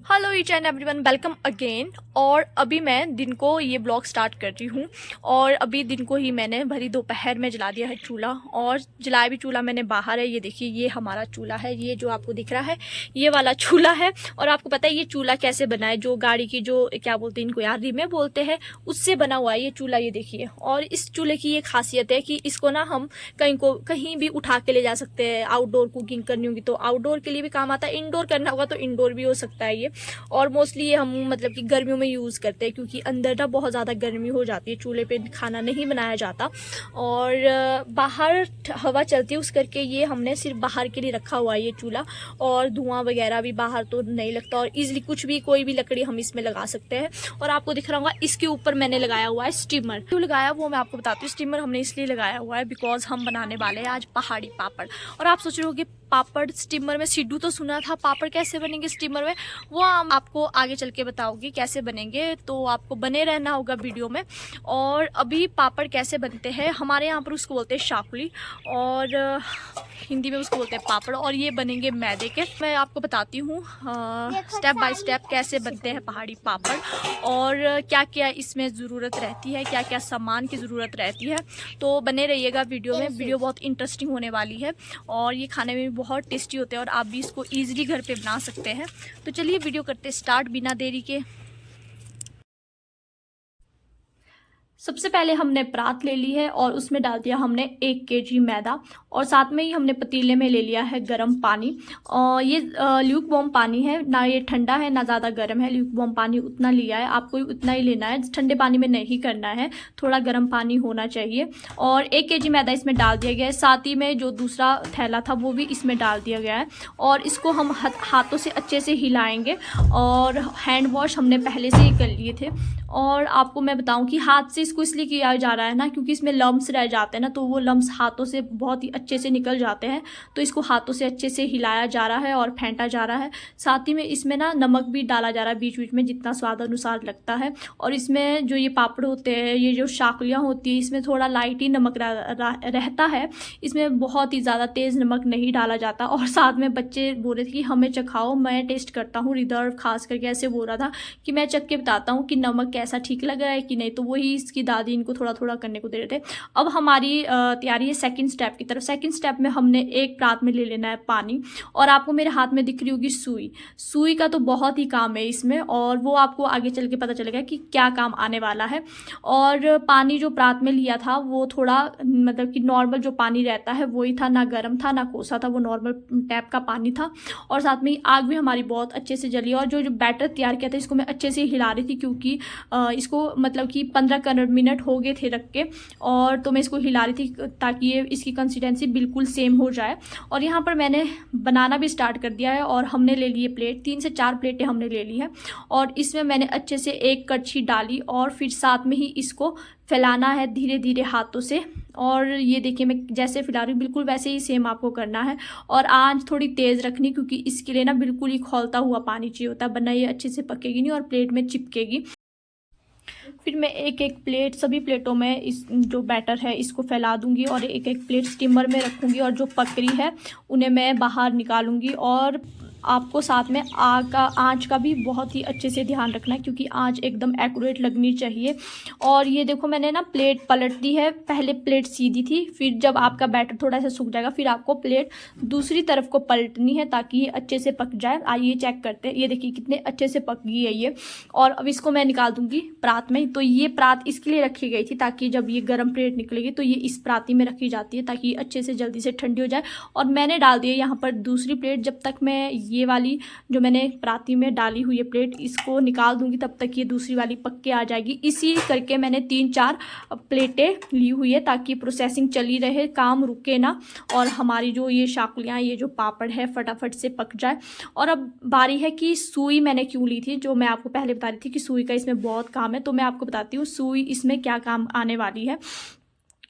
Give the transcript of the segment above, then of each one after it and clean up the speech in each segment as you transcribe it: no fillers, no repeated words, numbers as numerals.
Hello each and everyone, welcome again. और अभी मैं दिन को ये ब्लॉग स्टार्ट कर रही हूँ। और अभी दिन को ही मैंने भरी दोपहर में जला दिया है चूल्हा, और जलाया भी चूल्हा मैंने बाहर है। ये देखिए, ये हमारा चूल्हा है, ये जो आपको दिख रहा है ये वाला चूल्हा है। और आपको पता है ये चूल्हा कैसे बना है? जो गाड़ी की जो क्या बोलते हैं इनको यार, रिमे बोलते हैं, उससे बना हुआ है ये चूल्हा। ये देखिए, और इस चूल्हे की ये खासियत है कि इसको ना हम कहीं भी उठा के ले जा सकते हैं। आउटडोर कुकिंग करनी होगी तो आउटडोर के लिए भी काम आता है, इंडोर करना होगा तो इंडोर भी हो सकता है ये। और मोस्टली ये हम मतलब कि गर्मियों में यूज़ करते हैं, क्योंकि अंदर ना बहुत ज़्यादा गर्मी हो जाती है, चूल्हे पे खाना नहीं बनाया जाता। और बाहर हवा चलती है, उस करके ये हमने सिर्फ बाहर के लिए रखा हुआ है ये चूल्हा। और धुआं वगैरह भी बाहर तो नहीं लगता, और इजीली कुछ भी कोई भी लकड़ी हम इसमें लगा सकते हैं। और आपको दिख रहा होगा इसके ऊपर मैंने लगाया हुआ है स्टीमर। क्यों लगाया वो मैं आपको बताती हूँ। स्टीमर हमने इसलिए लगाया हुआ है बिकॉज हम बनाने वाले हैं आज पहाड़ी पापड़। और आप सोच रहे होगे पापड़ स्टीमर में, सिड्डू तो सुना था, पापड़ कैसे बनेंगे स्टीमर में? वो हम आपको आगे चल के बताओगी कैसे बनेंगे, तो आपको बने रहना होगा वीडियो में। और अभी पापड़ कैसे बनते हैं, हमारे यहाँ पर उसको बोलते हैं शाकुली, और हिंदी में उसको बोलते हैं पापड़। और ये बनेंगे मैदे के। मैं आपको बताती हूँ स्टेप बाय स्टेप कैसे बनते हैं पहाड़ी पापड़, और क्या क्या इसमें ज़रूरत रहती है, क्या क्या सामान की ज़रूरत रहती है। तो बने रहिएगा वीडियो में, वीडियो बहुत इंटरेस्टिंग होने वाली है। और ये खाने में भी बहुत टेस्टी होते हैं, और आप भी इसको ईजिली घर पे बना सकते हैं। तो चलिए वीडियो करते स्टार्ट बिना देरी के। सबसे पहले हमने परात ले ली है, और उसमें डाल दिया हमने 1 केजी मैदा, और साथ में ही हमने पतीले में ले लिया है गर्म पानी। और ये ल्यूक वार्म पानी है, ना ये ठंडा है ना ज़्यादा गर्म है। ल्यूक वार्म पानी उतना लिया है, आपको उतना ही लेना है, ठंडे पानी में नहीं करना है, थोड़ा गर्म पानी होना चाहिए। और 1 केजी मैदा इसमें डाल दिया गया है, साथ ही में जो दूसरा थैला था वो भी इसमें डाल दिया गया है। और इसको हम हाथों से अच्छे से हिलाएंगे, और हैंड वॉश हमने पहले से ही कर लिए थे। और आपको मैं बताऊं कि हाथ से इसको इसलिए किया जा रहा है ना, क्योंकि इसमें लम्स रह जाते हैं ना, तो वो लम्स हाथों से बहुत ही अच्छे से निकल जाते हैं। तो इसको हाथों से अच्छे से हिलाया जा रहा है और फेंटा जा रहा है। साथ ही में इसमें ना नमक भी डाला जा रहा है बीच बीच में, जितना स्वाद अनुसार लगता है। और इसमें जो ये पापड़ होते हैं, ये जो शाकलियाँ होती है, इसमें थोड़ा लाइट ही नमक रहता है, इसमें बहुत ही ज़्यादा तेज़ नमक नहीं डाला जाता। और साथ में बच्चे बोल रहे थे कि हमें चखाओ, मैं टेस्ट करता हूँ। रिदर्व खास करके ऐसे बोल रहा था कि मैं चख के बताता हूँ कि नमक कैसा ठीक लग रहा है कि नहीं। तो वही इसकी दादी इनको थोड़ा थोड़ा करने को दे रहे थे। अब हमारी तैयारी है सेकंड स्टेप की तरफ। सेकंड स्टेप में हमने एक परात में ले लेना है पानी, और आपको मेरे हाथ में दिख रही होगी सुई। सुई का तो बहुत ही काम है इसमें, और वो आपको आगे चल के पता चलेगा कि क्या काम आने वाला है। और पानी जो परात में लिया था वो थोड़ा मतलब कि नॉर्मल जो पानी रहता है वही था, ना गर्म था ना कोसा था, वो नॉर्मल टैप का पानी था। और साथ में आग भी हमारी बहुत अच्छे से जली। और जो बैटर तैयार किया था इसको मैं अच्छे से हिला रही थी, क्योंकि इसको मतलब कि 15 मिनट हो गए थे रख के, और तो मैं इसको हिला रही थी ताकि ये इसकी कंसिस्टेंसी बिल्कुल सेम हो जाए। और यहाँ पर मैंने बनाना भी स्टार्ट कर दिया है, और हमने ले लिए प्लेट, 3 से 4 प्लेटें हमने ले ली है। और इसमें मैंने अच्छे से एक कड़छी डाली, और फिर साथ में ही इसको फैलाना है धीरे धीरे हाथों से। और ये देखिए मैं जैसे फैला रही हूँ बिल्कुल वैसे ही सेम आपको करना है। और आंच थोड़ी तेज़ रखनी, क्योंकि इसके लिए ना बिल्कुल ही खौलता हुआ पानी चाहिए होता है, वरना ये अच्छे से पकेगी नहीं और प्लेट में चिपकेगी। फिर मैं एक एक प्लेट, सभी प्लेटों में इस जो बैटर है इसको फैला दूंगी, और एक एक प्लेट स्टीमर में रखूंगी, और जो पक रही है उन्हें मैं बाहर निकालूंगी। और आपको साथ में आँच का भी बहुत ही अच्छे से ध्यान रखना है, क्योंकि आँच एकदम एक्यूरेट लगनी चाहिए। और ये देखो मैंने ना प्लेट पलट दी है, पहले प्लेट सीधी थी, फिर जब आपका बैटर थोड़ा सा सूख जाएगा फिर आपको प्लेट दूसरी तरफ को पलटनी है, ताकि ये अच्छे से पक जाए। आइए चेक करते हैं, ये देखिए कितने अच्छे से पक गई है ये। और अब इसको मैं निकाल दूंगी परात में। तो ये परात इसके लिए रखी गई थी ताकि जब ये गर्म प्लेट निकलेगी तो ये इस पराती में रखी जाती है, ताकि अच्छे से जल्दी से ठंडी हो जाए। और मैंने डाल दी है यहाँ पर दूसरी प्लेट। जब तक मैं ये वाली जो मैंने पराती में डाली हुई है प्लेट इसको निकाल दूंगी, तब तक ये दूसरी वाली पक के आ जाएगी। इसी करके मैंने 3-4 प्लेटें ली हुई है, ताकि प्रोसेसिंग चली रहे, काम रुके ना, और हमारी जो ये शाकुलियाँ, ये जो पापड़ है फटाफट से पक जाए। और अब बारी है कि सुई मैंने क्यों ली थी, जो मैं आपको पहले बता रही थी कि सुई का इसमें बहुत काम है। तो मैं आपको बताती हूँ सुई इसमें क्या काम आने वाली है।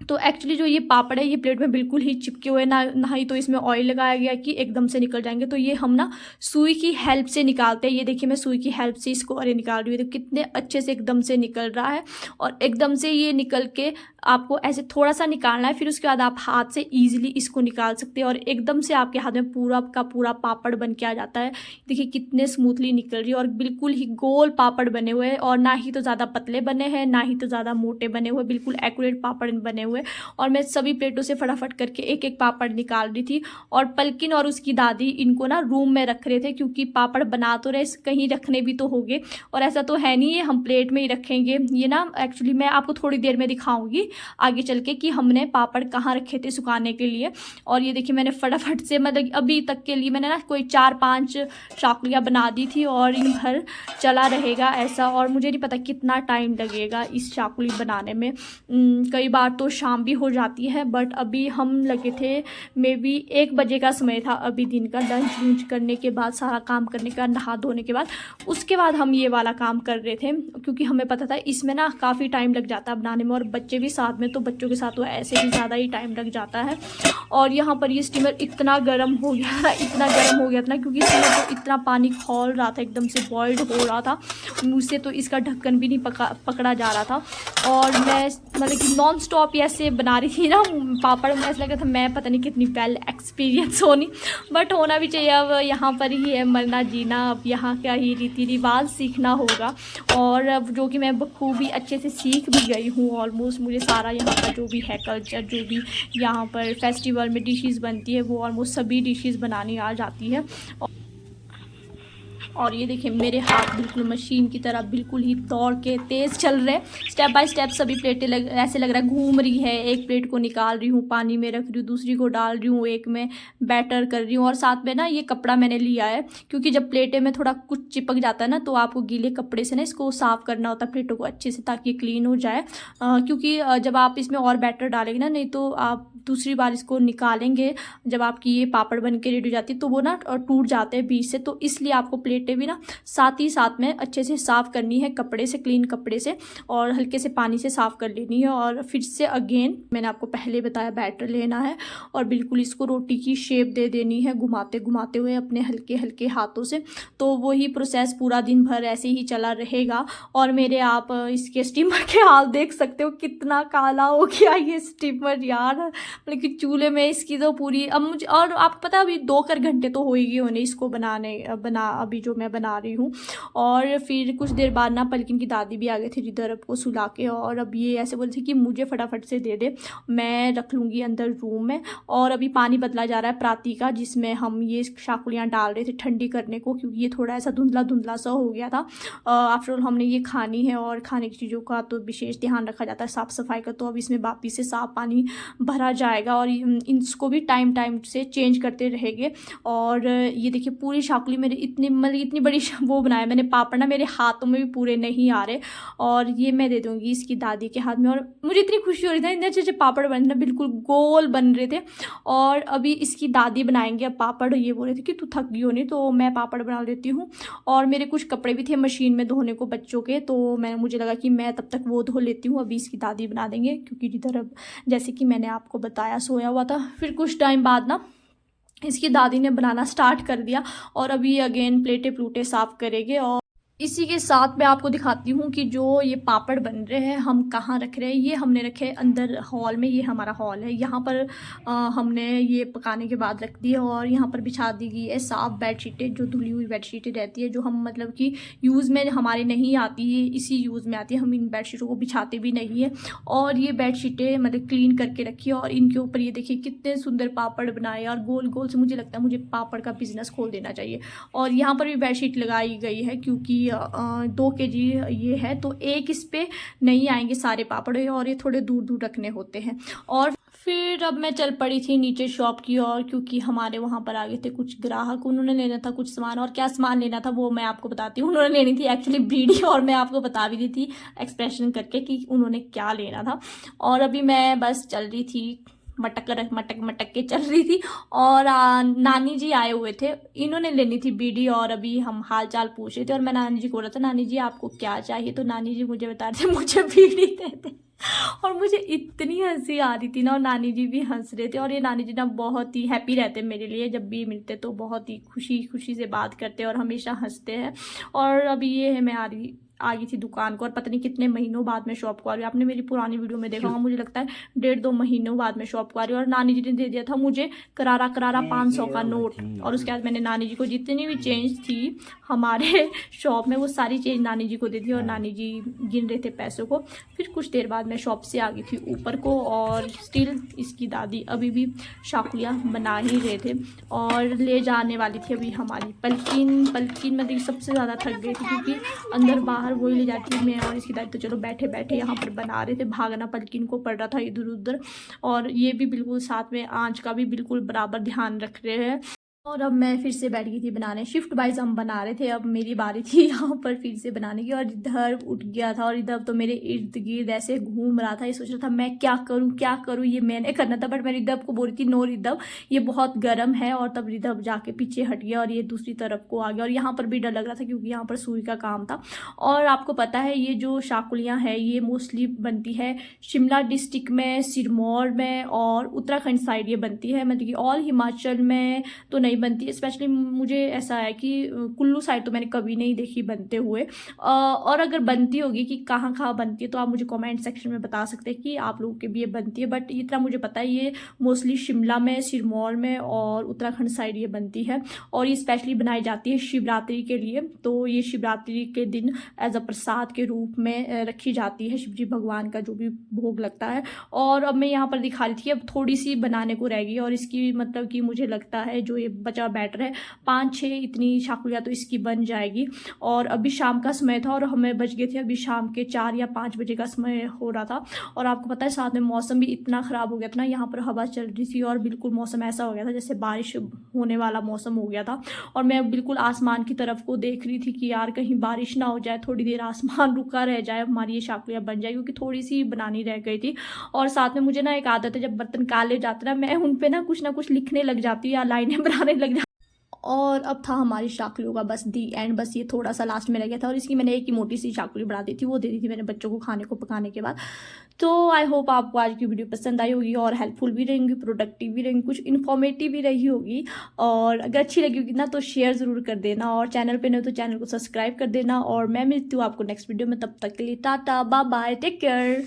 तो एक्चुअली जो ये पापड़ है ये प्लेट में बिल्कुल ही चिपके हुए, ना ही तो इसमें ऑयल लगाया गया कि एकदम से निकल जाएंगे। तो ये हम ना सुई की हेल्प से निकालते हैं। ये देखिए मैं सुई की हेल्प से इसको अरे निकाल रही हूँ, तो कितने अच्छे से एकदम से निकल रहा है। और एकदम से ये निकल के आपको ऐसे थोड़ा सा निकालना है, फिर उसके बाद आप हाथ से ईजिली इसको निकाल सकते हैं और एकदम से आपके हाथ में पूरा का पूरा पापड़ बन के आ जाता है। देखिए कितने स्मूथली निकल रही है और बिल्कुल ही गोल पापड़ बने हुए हैं, और ना ही तो ज़्यादा पतले बने हैं ना ही तो ज़्यादा मोटे बने हुए, बिल्कुल एक्यूरेट पापड़ बने हुए। और मैं सभी प्लेटों से फटाफट करके एक एक पापड़ निकाल रही थी। और पलकिन और उसकी दादी इनको ना रूम में रख रहे थे, क्योंकि पापड़ बना तो रहे, कहीं रखने भी तो होंगे, और ऐसा तो है नहीं है हम प्लेट में ही रखेंगे। ये ना एक्चुअली मैं आपको थोड़ी देर में दिखाऊंगी आगे चल के कि हमने पापड़ कहाँ रखे थे सुखाने के लिए। और ये देखिए मैंने फटाफट से, मतलब अभी तक के लिए मैंने ना कोई 4-5 चाकलियाँ बना दी थी और इन भर चला रहेगा ऐसा। और मुझे नहीं पता कितना टाइम लगेगा इस चाकली बनाने में। कई बार तो शाम भी हो जाती है, बट अभी हम लगे थे, मे बी 1 बजे का समय था अभी दिन का, लंच वंच करने के बाद, सारा काम करने के बाद, नहा धोने के बाद, उसके बाद हम ये वाला काम कर रहे थे, क्योंकि हमें पता था इसमें ना काफ़ी टाइम लग जाता है बनाने में, और बच्चे भी साथ में, तो बच्चों के साथ तो ऐसे ही ज़्यादा ही टाइम लग जाता है। और यहाँ पर ये स्टीमर इतना गर्म हो गया था, इतना गर्म हो गया था ना, क्योंकि इसमें तो इतना पानी खौल रहा था, एकदम से बॉइल्ड हो रहा था, मुझसे तो इसका ढक्कन भी नहीं पकड़ा जा रहा था। और मैं मतलब कि नॉन स्टॉप ऐसे बना रही थी ना पापड़, में ऐसा लगा था मैं पता नहीं कितनी वेल एक्सपीरियंस होनी, बट होना भी चाहिए। अब यहाँ पर ही है मरना जीना, अब यहाँ का ही रीति रिवाज सीखना होगा, और अब जो कि मैं बखूबी अच्छे से सीख भी गई हूँ ऑलमोस्ट। मुझे सारा यहाँ का जो भी है कल्चर, जो भी यहाँ पर फेस्टिवल में डिशेस बनती है, वो ऑलमोस्ट सभी डिशेस बनानी आ जाती है। और ये देखिए मेरे हाथ बिल्कुल मशीन की तरह बिल्कुल ही दौड़ के तेज़ चल रहे हैं, स्टेप बाय स्टेप सभी प्लेटें ऐसे लग रहा है घूम रही है। एक प्लेट को निकाल रही हूँ, पानी में रख रही हूँ, दूसरी को डाल रही हूँ, एक में बैटर कर रही हूँ, और साथ में ना ये कपड़ा मैंने लिया है, क्योंकि जब प्लेटें में थोड़ा कुछ चिपक जाता है ना, तो आपको गीले कपड़े से ना इसको साफ़ करना होता है प्लेटों को अच्छे से, ताकि क्लीन हो जाए। क्योंकि जब आप इसमें और बैटर डालेंगे ना, नहीं तो आप दूसरी बार इसको निकालेंगे, जब आपकी ये पापड़ बन के रेडी हो जाती है तो वो ना टूट जाते हैं बीच से। तो इसलिए आपको प्लेटें भी ना साथ ही साथ में अच्छे से साफ़ करनी है कपड़े से, क्लीन कपड़े से, और हल्के से पानी से साफ़ कर लेनी है। और फिर से अगेन मैंने आपको पहले बताया बैटर लेना है और बिल्कुल इसको रोटी की शेप दे देनी है, घुमाते घुमाते हुए अपने हल्के हल्के हाथों से। तो वही प्रोसेस पूरा दिन भर ऐसे ही चला रहेगा। और मेरे आप इसके स्टीमर के हाल देख सकते हो, कितना काला हो गया ये स्टीमर यार, मतलब कि चूल्हे में इसकी तो पूरी, अब मुझे, और आपको पता है अभी 2 घंटे तो हो ही गए होने इसको अभी जो मैं बना रही हूँ। और फिर कुछ देर बाद ना पलकिन की दादी भी आ गई थी जिधर को सुला के, और अब ये ऐसे बोले थे कि मुझे फटाफट से दे दे, मैं रख लूँगी अंदर रूम में। और अभी पानी बदला जा रहा है प्राती का, जिसमें हम ये शाकुलियाँ डाल रहे थे ठंडी करने को, क्योंकि ये थोड़ा ऐसा धुंधला धुंधला सा हो गया था। आफ्टर ऑल हमने ये खानी है, और खाने की चीज़ों का तो विशेष ध्यान रखा जाता है, साफ़ सफाई का। तो अब इसमें वापिस से साफ पानी भरा जाएगा, और इसको भी टाइम टाइम से चेंज करते रहेंगे। और ये देखिए पूरी शाकुली मेरी इतनी बड़ी वो बनाया मैंने पापड़ ना, मेरे हाथों में भी पूरे नहीं आ रहे। और ये मैं दे दूँगी इसकी दादी के हाथ में। और मुझे इतनी खुशी हो रही थी, इतने अच्छे अच्छे पापड़ बन रहे, बिल्कुल गोल बन रहे थे। और अभी इसकी दादी बनाएंगे अब पापड़। ये बोल रहे थे कि तू थक गई हो नहीं, तो मैं पापड़ बना लेती हूँ। और मेरे कुछ कपड़े भी थे मशीन में धोने को बच्चों के, तो मुझे लगा कि मैं तब तक वो धो लेती हूँ, अभी इसकी दादी बना देंगे। क्योंकि जिधर अब जैसे कि मैंने आपको बताया सोया हुआ था, फिर कुछ टाइम बाद ना इसकी दादी ने बनाना स्टार्ट कर दिया, और अभी अगेन प्लेटें प्लूटे साफ़ करेंगे। और इसी के साथ मैं आपको दिखाती हूँ कि जो ये पापड़ बन रहे हैं हम कहाँ रख रहे हैं। ये हमने रखे अंदर हॉल में, ये हमारा हॉल है, यहाँ पर हमने ये पकाने के बाद रख दी है। और यहाँ पर बिछा दी गई है साफ़ बेडशीटें, जो धुली हुई बेडशीटें रहती है, जो हम मतलब कि यूज़ में हमारे नहीं आती है, इसी यूज़ में आती है, हम इन बेडशीटों को बिछाते भी नहीं है। और ये बेडशीटें मतलब क्लीन करके रखी है, और इनके ऊपर ये देखिए कितने सुंदर पापड़ बनाए, और गोल गोल से। मुझे लगता है मुझे पापड़ का बिजनेस खोल देना चाहिए। और यहाँ पर भी बेडशीट लगाई गई है, क्योंकि 2 kg ये है, तो एक इस पे नहीं आएंगे सारे पापड़, और ये थोड़े दूर दूर रखने होते हैं। और फिर अब मैं चल पड़ी थी नीचे शॉप की ओर, क्योंकि हमारे वहाँ पर आ गए थे कुछ ग्राहक, उन्होंने लेना था कुछ सामान। और क्या सामान लेना था वो मैं आपको बताती हूँ। उन्होंने लेनी थी एक्चुअली बीड़ी, और मैं आपको बता भी दी थी एक्सप्रेशन करके कि उन्होंने क्या लेना था। और अभी मैं बस चल रही थी, मटक के चल रही थी। और नानी जी आए हुए थे, इन्होंने लेनी थी बीड़ी, और अभी हम हाल चाल पूछ रहे थे। और मैं नानी जी को बोला था, नानी जी आपको क्या चाहिए, तो नानी जी मुझे बता रहे थे मुझे बीड़ी दे दे। और मुझे इतनी हंसी आ रही थी ना, और नानी जी भी हंस रहे थे। और ये नानी जी ना बहुत ही हैप्पी रहते हैं मेरे लिए, जब भी मिलते तो बहुत ही खुशी खुशी से बात करते हैं और हमेशा हंसते हैं। और अभी ये है, मैं आ गई थी दुकान को, और पता नहीं कितने महीनों बाद में शॉप को आ रही हूँ। आपने मेरी पुरानी वीडियो में देखा होगा, मुझे लगता है 1.5-2 महीनों बाद में शॉप को आ रही हूँ। और नानी जी ने दे दिया था मुझे करारा करारा 500 का नोट। और उसके बाद मैंने नानी जी को जितनी भी चेंज थी हमारे शॉप में, वो सारी चेंज नानी जी को दे दी, और नानी जी गिन रहे थे पैसों को। फिर कुछ देर बाद मैं शॉप से आ गई थी ऊपर को, और स्टिल इसकी दादी अभी भी शाकुलियाँ बना ही रहे थे, और ले जाने वाली थी अभी हमारी पलकिन। पलकिन में देखिए सबसे ज़्यादा थक गई थी, क्योंकि अंदर बाहर वही ले जाती थी। मैं और इसकी दादी तो चलो बैठे बैठे यहाँ पर बना रहे थे, भागना पलकिन को पड़ रहा था इधर उधर। और ये भी बिल्कुल साथ में आँच का भी बिल्कुल बराबर ध्यान रख रहे हैं। और अब मैं फिर से बैठ गई थी बनाने, शिफ्ट वाइज हम बना रहे थे। अब मेरी बारी थी यहाँ पर फिर से बनाने की, और इधर उठ गया था, और इधर तो मेरे इर्द गिर्द ऐसे घूम रहा था। ये सोच रहा था मैं क्या करूँ, ये मैंने करना था। बट मैं रिदब को बोल रही थी, नो रिदब ये बहुत गर्म है। और तब रिदब जाके पीछे हट गया और ये दूसरी तरफ को आ गया। और यहाँ पर भी डर लग रहा था, क्योंकि यहाँ पर सुई का काम था। और आपको पता है ये जो शाकुलियाँ हैं ये मोस्टली बनती है शिमला डिस्ट्रिक्ट में, सिरमौर में, और उत्तराखंड साइड ये बनती है। मतलब कि ऑल हिमाचल में तो नहीं बनती। स्पेशली मुझे ऐसा है कि कुल्लू साइड तो मैंने कभी नहीं देखी बनते हुए। और अगर बनती होगी कि कहाँ कहाँ बनती है, तो आप मुझे कमेंट सेक्शन में बता सकते हैं कि आप लोगों के भी ये बनती है। बट इतना मुझे पता है ये मोस्टली शिमला में, सिरमौर में और उत्तराखंड साइड ये बनती है। और ये स्पेशली बनाई जाती है शिवरात्रि के लिए। तो ये शिवरात्रि के दिन एज अ प्रसाद के रूप में रखी जाती है, शिव जी भगवान का जो भी भोग लगता है। और अब मैं यहाँ पर दिखा रही थी, अब थोड़ी सी बनाने को रह गई। और इसकी मतलब कि मुझे लगता है जो ये बचा बैटर है 5-6 इतनी शाकुलियाँ तो इसकी बन जाएगी। और अभी शाम का समय था, और हमें बज गए थे अभी शाम के 4 या 5 बजे का समय हो रहा था। और आपको पता है साथ में मौसम भी इतना ख़राब हो गया था ना, यहाँ पर हवा चल रही थी, और बिल्कुल मौसम ऐसा हो गया था जैसे बारिश होने वाला मौसम हो गया था। और मैं बिल्कुल आसमान की तरफ को देख रही थी कि यार कहीं बारिश ना हो जाए, थोड़ी देर आसमान रुका रह जाए, हमारी ये शाकुलियाँ बन जाए, क्योंकि थोड़ी सी बनानी रह गई थी। और साथ में मुझे ना एक आदत है, जब बर्तन काले जाते ना, मैं उन पे ना कुछ लिखने लग जाती हूँ या लाइनें बनाने लग जाती। और अब था हमारी शाकुलियों का बस दी एंड, बस ये थोड़ा सा लास्ट में रह गया था। और इसकी मैंने एक ही मोटी सी शाकुली बढ़ा दी थी, वो दे दी थी मैंने बच्चों को खाने को पकाने के बाद। तो आई होप आपको आज की वीडियो पसंद आई होगी, और हेल्पफुल भी रहेंगी, प्रोडक्टिव भी रहेंगी, कुछ इन्फॉर्मेटिव भी रही होगी। और अगर अच्छी लगी होगी ना तो शेयर ज़रूर कर देना, और चैनल पे नहीं हो तो चैनल को सब्सक्राइब कर देना। और मैं मिलती हूँ आपको नेक्स्ट वीडियो में, तब तक के लिए tata bye bye, take care.